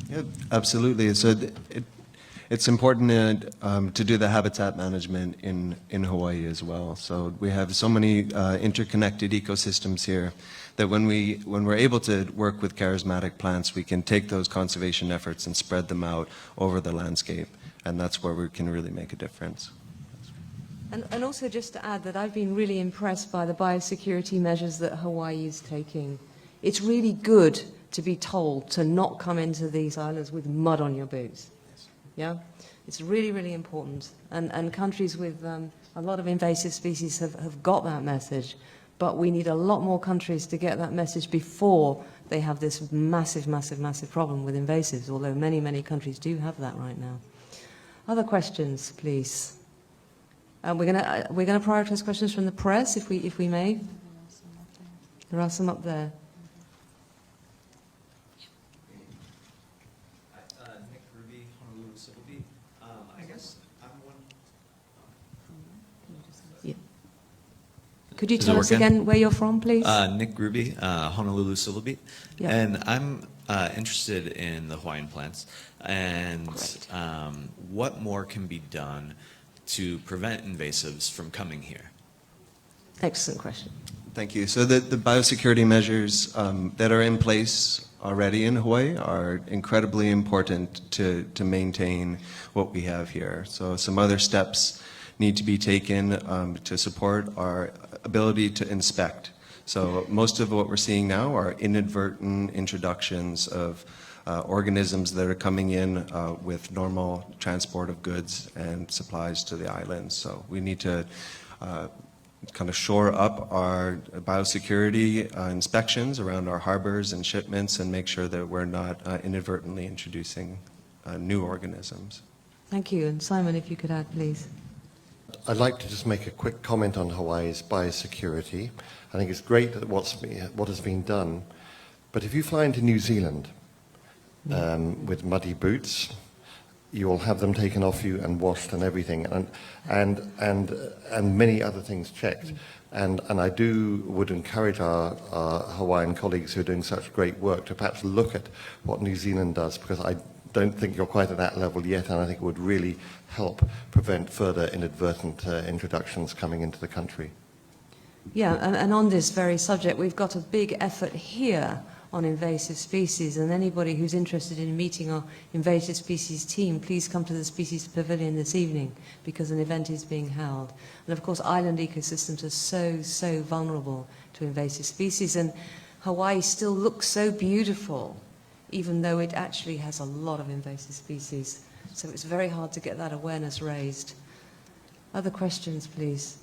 Yeah, absolutely. So it's important to do the habitat management in Hawaii as well. So we have so many interconnected ecosystems here that when we're able to work with charismatic plants, we can take those conservation efforts and spread them out over the landscape, and that's where we can really make a difference. And also just to add that I've been really impressed by the biosecurity measures that Hawaii is taking. It's really good to be told to not come into these islands with mud on your boots. Yeah? It's really, really important. And countries with a lot of invasive species have got that message. But we need a lot more countries to get that message before they have this massive, massive, massive problem with invasives, although many, many countries do have that right now. Other questions, please? We're gonna prioritize questions from the press, if we may. There are some up there. Nick Ruby, Honolulu Civil Beat. I guess I'm one. Yeah. Could you tell us again where you're from, please? Nick Ruby, Honolulu Civil Beat. Yeah. And I'm interested in the Hawaiian plants. And what more can be done to prevent invasives from coming here? Excellent question. Thank you. So the biosecurity measures that are in place already in Hawaii are incredibly important to maintain what we have here. So some other steps need to be taken to support our ability to inspect. So most of what we're seeing now are inadvertent introductions of organisms that are coming in with normal transport of goods and supplies to the islands. So we need to kind of shore up our biosecurity inspections around our harbors and shipments and make sure that we're not inadvertently introducing new organisms. Thank you. And Simon, if you could add, please. I'd like to just make a quick comment on Hawaii's biosecurity. I think it's great that what has been done, but if you fly into New Zealand with muddy boots, you will have them taken off you and washed and everything, and many other things checked. And I would encourage our Hawaiian colleagues who are doing such great work to perhaps look at what New Zealand does, because I don't think you're quite at that level yet, and I think it would really help prevent further inadvertent introductions coming into the country. Yeah, and on this very subject, we've got a big effort here on invasive species, and anybody who's interested in meeting our invasive species team, please come to the Species Pavilion this evening, because an event is being held. And of course, island ecosystems are so vulnerable to invasive species, and Hawaii still looks so beautiful, even though it actually has a lot of invasive species. So it's very hard to get that awareness raised. Other questions, please?